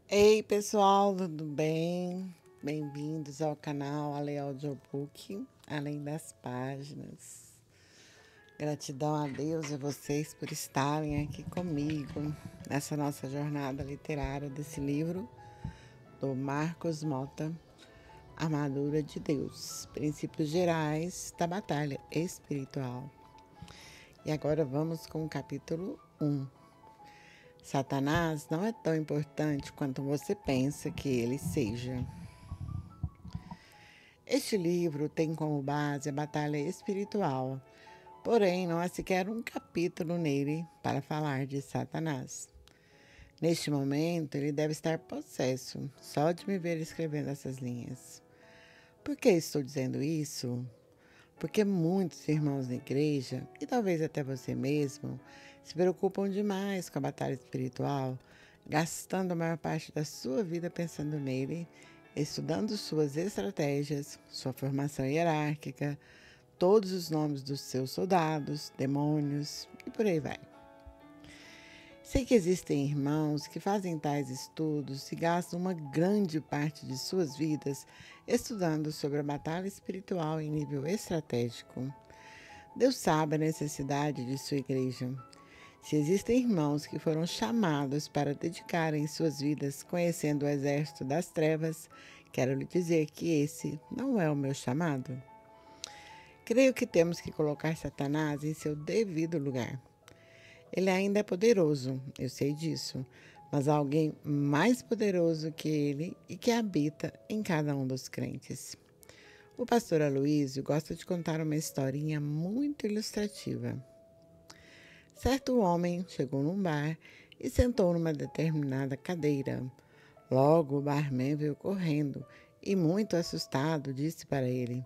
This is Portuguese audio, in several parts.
Ei, pessoal, tudo bem? Bem-vindos ao canal Ale Audiobook, Além das Páginas. Gratidão a Deus e a vocês por estarem aqui comigo nessa nossa jornada literária desse livro do Marcos Mota, Armadura de Deus, Princípios Gerais da Batalha Espiritual. E agora vamos com o capítulo 1. Satanás não é tão importante quanto você pensa que ele seja. Este livro tem como base a batalha espiritual, porém não há sequer um capítulo nele para falar de Satanás. Neste momento, ele deve estar possesso, só de me ver escrevendo essas linhas. Por que estou dizendo isso? Porque muitos irmãos na igreja, e talvez até você mesmo, se preocupam demais com a batalha espiritual, gastando a maior parte da sua vida pensando nele, estudando suas estratégias, sua formação hierárquica, todos os nomes dos seus soldados, demônios e por aí vai. Sei que existem irmãos que fazem tais estudos e gastam uma grande parte de suas vidas estudando sobre a batalha espiritual em nível estratégico. Deus sabe a necessidade de sua igreja. Se existem irmãos que foram chamados para dedicarem suas vidas conhecendo o exército das trevas, quero lhe dizer que esse não é o meu chamado. Creio que temos que colocar Satanás em seu devido lugar. Ele ainda é poderoso, eu sei disso, mas há alguém mais poderoso que ele e que habita em cada um dos crentes. O pastor Aloísio gosta de contar uma historinha muito ilustrativa. Certo homem chegou num bar e sentou numa determinada cadeira. Logo o barman veio correndo e, muito assustado, disse para ele: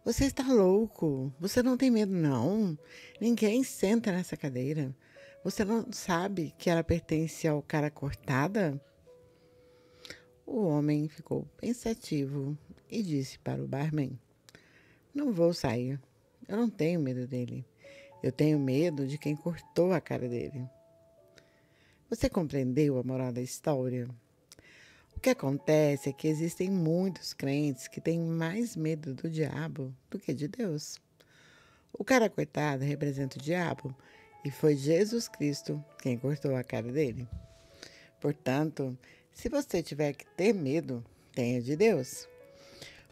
"Você está louco? Você não tem medo, não? Ninguém senta nessa cadeira. Você não sabe que ela pertence ao cara cortada?" O homem ficou pensativo e disse para o barman: "Não vou sair. Eu não tenho medo dele. Eu tenho medo de quem cortou a cara dele." Você compreendeu a moral da história? O que acontece é que existem muitos crentes que têm mais medo do diabo do que de Deus. O cara coitado representa o diabo e foi Jesus Cristo quem cortou a cara dele. Portanto, se você tiver que ter medo, tenha de Deus.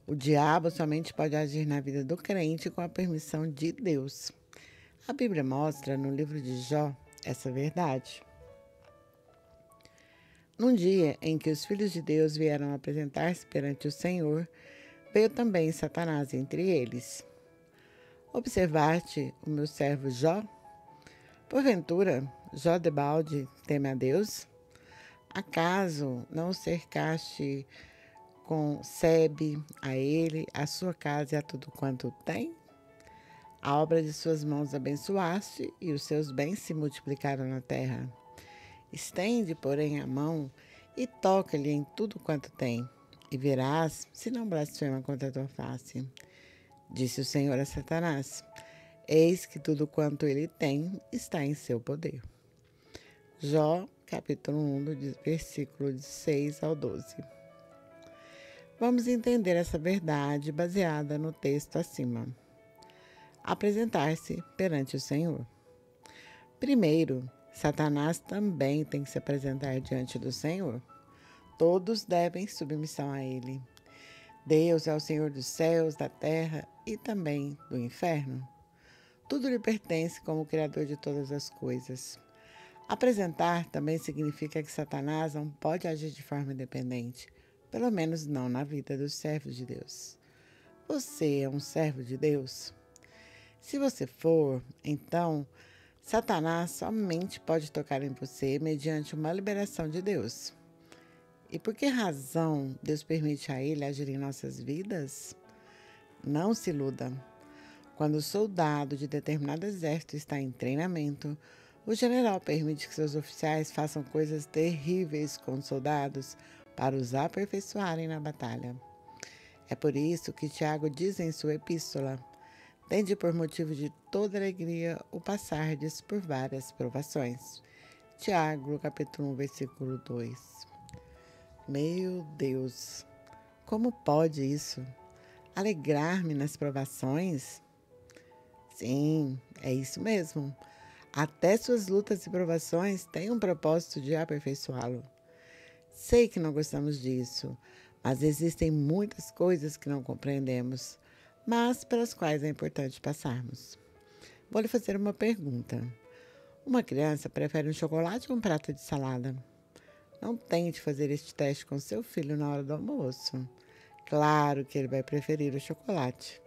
O diabo somente pode agir na vida do crente com a permissão de Deus. A Bíblia mostra no livro de Jó essa verdade. Num dia em que os filhos de Deus vieram apresentar-se perante o Senhor, veio também Satanás entre eles. Observaste o meu servo Jó? Porventura, Jó debalde teme a Deus? Acaso não o cercaste com sebe a ele, a sua casa e a tudo quanto tem? A obra de suas mãos abençoaste e os seus bens se multiplicaram na terra. Estende, porém, a mão e toca-lhe em tudo quanto tem, e verás se não blasfema contra a tua face. Disse o Senhor a Satanás: Eis que tudo quanto ele tem está em seu poder. Jó, capítulo 1, versículo de 6 ao 12. Vamos entender essa verdade baseada no texto acima. Apresentar-se perante o Senhor. Primeiro, Satanás também tem que se apresentar diante do Senhor. Todos devem submissão a ele. Deus é o Senhor dos céus, da terra e também do inferno. Tudo lhe pertence como Criador de todas as coisas. Apresentar também significa que Satanás não pode agir de forma independente, pelo menos não na vida dos servos de Deus. Você é um servo de Deus? Se você for, então, Satanás somente pode tocar em você mediante uma liberação de Deus. E por que razão Deus permite a ele agir em nossas vidas? Não se iluda. Quando o soldado de determinado exército está em treinamento, o general permite que seus oficiais façam coisas terríveis com os soldados para os aperfeiçoarem na batalha. É por isso que Tiago diz em sua epístola: tende por motivo de toda alegria o passardes por várias provações. Tiago, capítulo 1, versículo 2. Meu Deus, como pode isso? Alegrar-me nas provações? Sim, é isso mesmo. Até suas lutas e provações têm um propósito de aperfeiçoá-lo. Sei que não gostamos disso, mas existem muitas coisas que não compreendemos, mas pelas quais é importante passarmos. Vou lhe fazer uma pergunta. Uma criança prefere um chocolate ou um prato de salada? Não tente fazer este teste com seu filho na hora do almoço. Claro que ele vai preferir o chocolate.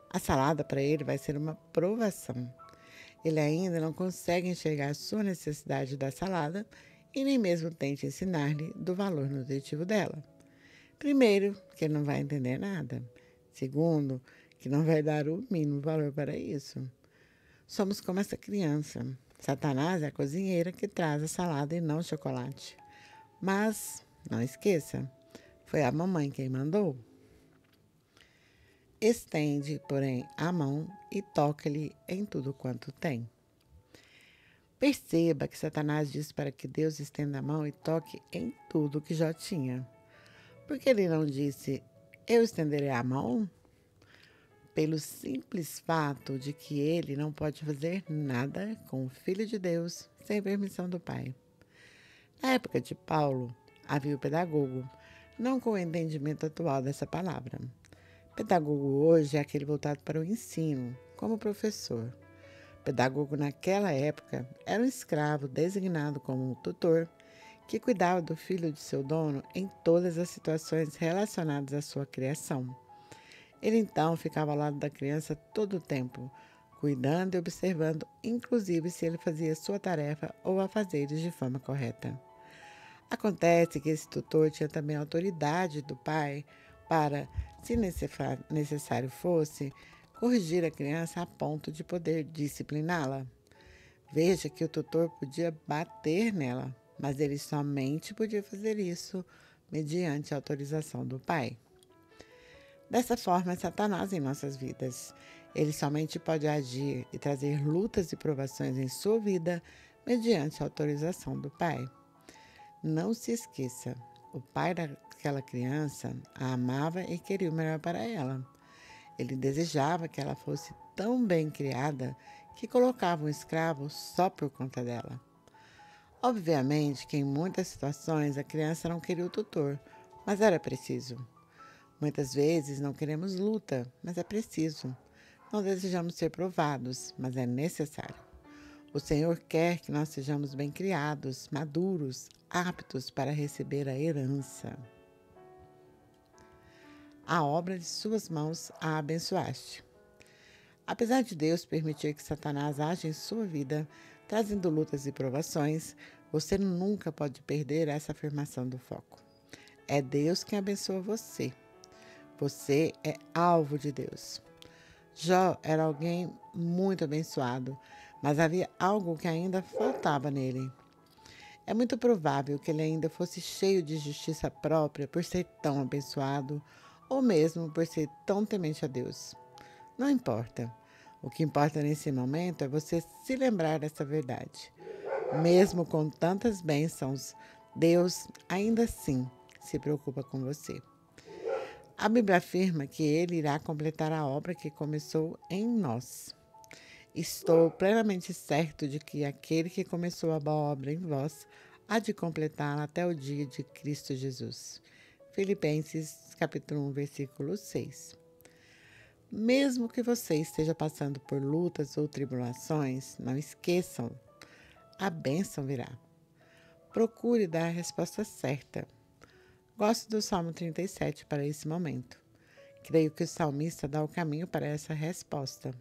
A salada para ele vai ser uma provação. Ele ainda não consegue enxergar a sua necessidade da salada e nem mesmo tente ensinar-lhe do valor nutritivo dela. Primeiro, que ele não vai entender nada. Segundo, que não vai dar o mínimo valor para isso. Somos como essa criança. Satanás é a cozinheira que traz a salada e não o chocolate. Mas, não esqueça, foi a mamãe quem mandou. Estende, porém, a mão e toca-lhe em tudo quanto tem. Perceba que Satanás diz para que Deus estenda a mão e toque em tudo que já tinha. Porque ele não disse, eu estenderei a mão? Pelo simples fato de que ele não pode fazer nada com o Filho de Deus sem permissão do Pai. Na época de Paulo, havia o pedagogo, não com o entendimento atual dessa palavra. Pedagogo hoje é aquele voltado para o ensino, como professor. Pedagogo naquela época era um escravo designado como um tutor que cuidava do filho de seu dono em todas as situações relacionadas à sua criação. Ele então ficava ao lado da criança todo o tempo, cuidando e observando, inclusive se ele fazia sua tarefa ou afazeres de forma correta. Acontece que esse tutor tinha também a autoridade do pai para, se necessário fosse, corrigir a criança a ponto de poder discipliná-la. Veja que o tutor podia bater nela, mas ele somente podia fazer isso mediante a autorização do pai. Dessa forma, é Satanás em nossas vidas. Ele somente pode agir e trazer lutas e provações em sua vida mediante a autorização do pai. Não se esqueça, o pai daquela criança a amava e queria o melhor para ela. Ele desejava que ela fosse tão bem criada que colocava um escravo só por conta dela. Obviamente que em muitas situações a criança não queria o tutor, mas era preciso. Muitas vezes não queremos luta, mas é preciso. Não desejamos ser provados, mas é necessário. O Senhor quer que nós sejamos bem criados, maduros, aptos para receber a herança. A obra de suas mãos a abençoaste. Apesar de Deus permitir que Satanás age em sua vida, trazendo lutas e provações, você nunca pode perder essa afirmação do foco. É Deus quem abençoa você. Você é alvo de Deus. Jó era alguém muito abençoado, mas havia algo que ainda faltava nele. É muito provável que ele ainda fosse cheio de justiça própria por ser tão abençoado, ou mesmo por ser tão temente a Deus. Não importa. O que importa nesse momento é você se lembrar dessa verdade. Mesmo com tantas bênçãos, Deus ainda assim se preocupa com você. A Bíblia afirma que Ele irá completar a obra que começou em nós. Estou plenamente certo de que aquele que começou a boa obra em vós há de completá-la até o dia de Cristo Jesus. Filipenses capítulo 1, versículo 6. Mesmo que você esteja passando por lutas ou tribulações, não esqueçam, a bênção virá. Procure dar a resposta certa. Gosto do Salmo 37 para esse momento. Creio que o salmista dá o caminho para essa resposta.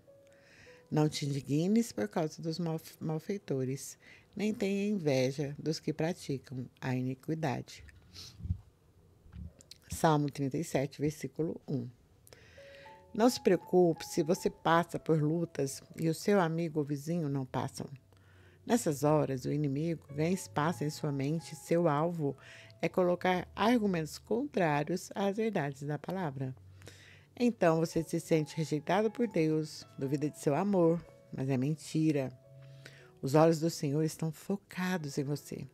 Não te indignes por causa dos malfeitores, nem tenha inveja dos que praticam a iniquidade. Salmo 37, versículo 1. Não se preocupe se você passa por lutas e o seu amigo ou vizinho não passam. Nessas horas, o inimigo ganha espaço em sua mente. Seu alvo é colocar argumentos contrários às verdades da palavra. Então você se sente rejeitado por Deus, duvida de seu amor, mas é mentira. Os olhos do Senhor estão focados em você.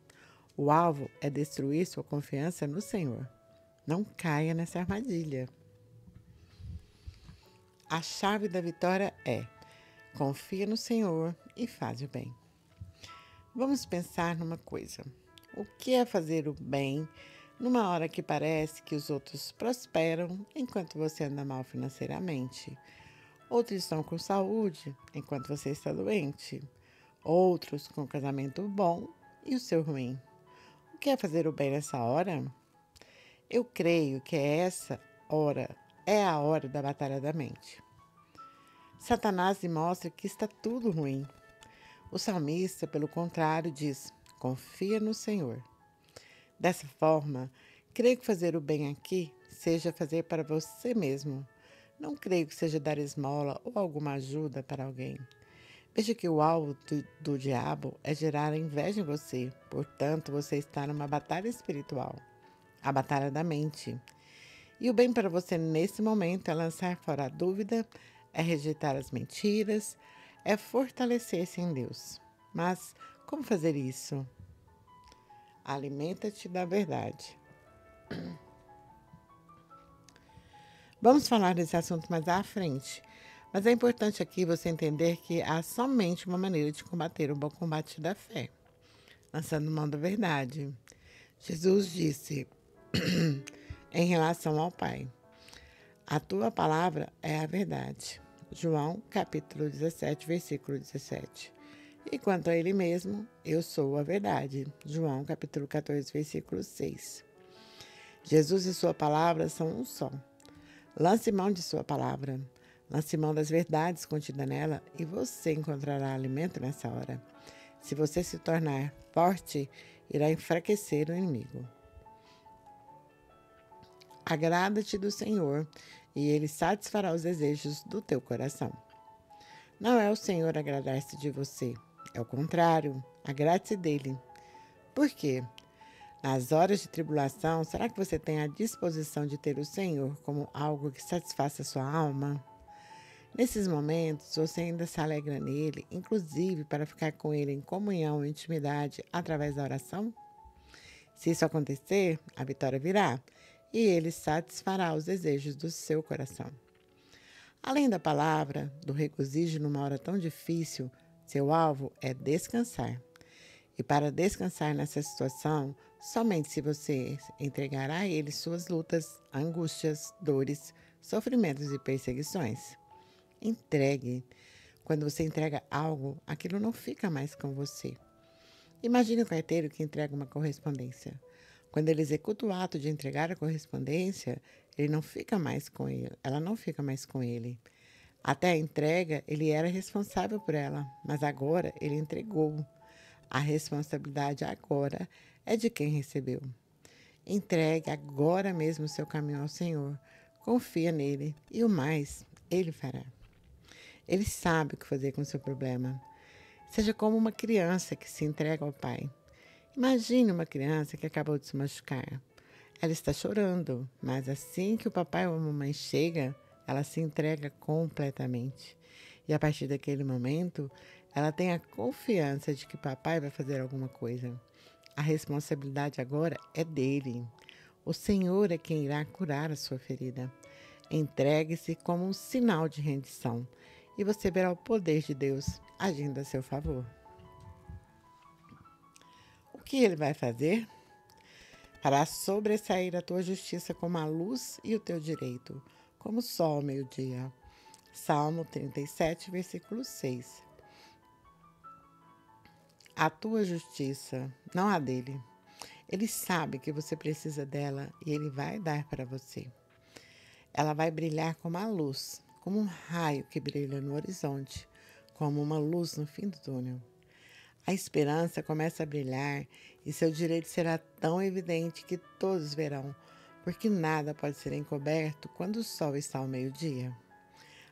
O alvo é destruir sua confiança no Senhor. Não caia nessa armadilha. A chave da vitória é: confia no Senhor e faz o bem. Vamos pensar numa coisa. O que é fazer o bem numa hora que parece que os outros prosperam enquanto você anda mal financeiramente? Outros estão com saúde enquanto você está doente. Outros com casamento bom e o seu ruim. O que é fazer o bem nessa hora? Eu creio que essa hora é a hora da batalha da mente. Satanás lhe mostra que está tudo ruim. O salmista, pelo contrário, diz: confia no Senhor. Dessa forma, creio que fazer o bem aqui seja fazer para você mesmo. Não creio que seja dar esmola ou alguma ajuda para alguém. Veja que o alvo do diabo é gerar a inveja em você. Portanto, você está numa batalha espiritual, a batalha da mente. E o bem para você nesse momento é lançar fora a dúvida, é rejeitar as mentiras, é fortalecer-se em Deus. Mas como fazer isso? Alimenta-te da verdade. Vamos falar desse assunto mais à frente, mas é importante aqui você entender que há somente uma maneira de combater o bom combate da fé, lançando mão da verdade. Jesus disse em relação ao Pai: a tua palavra é a verdade. João capítulo 17, versículo 17. E quanto a ele mesmo, eu sou a verdade. João capítulo 14, versículo 6. Jesus e sua palavra são um só. Lance mão de sua palavra. Lance mão das verdades contidas nela e você encontrará alimento nessa hora. Se você se tornar forte, irá enfraquecer o inimigo. Agrada-te do Senhor e Ele satisfará os desejos do teu coração. Não é o Senhor agradar-se de você, é o contrário, agrade-se dele. Por quê? Nas horas de tribulação, será que você tem a disposição de ter o Senhor como algo que satisfaça a sua alma? Nesses momentos, você ainda se alegra nele, inclusive para ficar com ele em comunhão e intimidade através da oração? Se isso acontecer, a vitória virá e ele satisfará os desejos do seu coração. Além da palavra, do regozijo numa hora tão difícil, seu alvo é descansar. E para descansar nessa situação, somente se você entregar a ele suas lutas, angústias, dores, sofrimentos e perseguições. Entregue. Quando você entrega algo, aquilo não fica mais com você. Imagine o carteiro que entrega uma correspondência. Quando ele executa o ato de entregar a correspondência, ele não fica mais com ele, ela não fica mais com ele. Até a entrega, ele era responsável por ela, mas agora ele entregou. A responsabilidade agora é de quem recebeu. Entregue agora mesmo o seu caminho ao Senhor. Confia nele e o mais ele fará. Ele sabe o que fazer com o seu problema. Seja como uma criança que se entrega ao pai. Imagine uma criança que acabou de se machucar. Ela está chorando, mas assim que o papai ou a mamãe chega, ela se entrega completamente. E a partir daquele momento, ela tem a confiança de que papai vai fazer alguma coisa. A responsabilidade agora é dele. O Senhor é quem irá curar a sua ferida. Entregue-se como um sinal de rendição e você verá o poder de Deus agindo a seu favor. O que ele vai fazer? Fará sobressair a tua justiça como a luz e o teu direito, como o sol ao meio-dia. Salmo 37, versículo 6. A tua justiça, não a dele. Ele sabe que você precisa dela e ele vai dar para você. Ela vai brilhar como a luz, como um raio que brilha no horizonte, como uma luz no fim do túnel. A esperança começa a brilhar e seu direito será tão evidente que todos verão, porque nada pode ser encoberto quando o sol está ao meio-dia.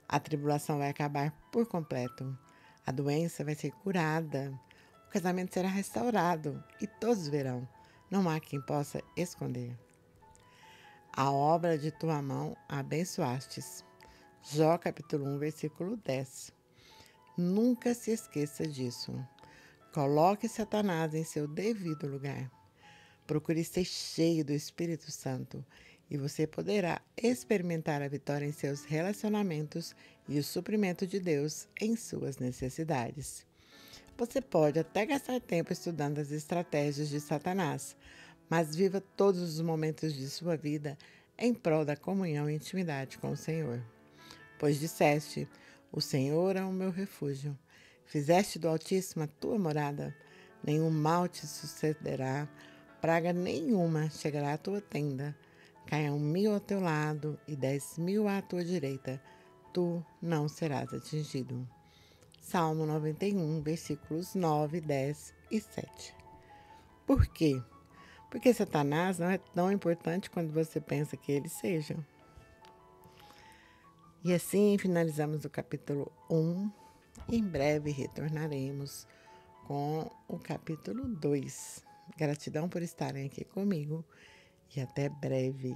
A tribulação vai acabar por completo. A doença vai ser curada. O casamento será restaurado e todos verão. Não há quem possa esconder. A obra de tua mão abençoastes. Jó capítulo 1, versículo 10. Nunca se esqueça disso. Coloque Satanás em seu devido lugar. Procure ser cheio do Espírito Santo e você poderá experimentar a vitória em seus relacionamentos e o suprimento de Deus em suas necessidades. Você pode até gastar tempo estudando as estratégias de Satanás, mas viva todos os momentos de sua vida em prol da comunhão e intimidade com o Senhor. Pois disseste: o Senhor é o meu refúgio. Fizeste do Altíssimo a tua morada. Nenhum mal te sucederá, praga nenhuma chegará à tua tenda. Caiam 1000 ao teu lado e 10.000 à tua direita. Tu não serás atingido. Salmo 91, versículos 9, 10 e 7. Por quê? Porque Satanás não é tão importante quanto você pensa que ele seja. E assim finalizamos o capítulo 1. Em breve retornaremos com o capítulo 2. Gratidão por estarem aqui comigo e até breve.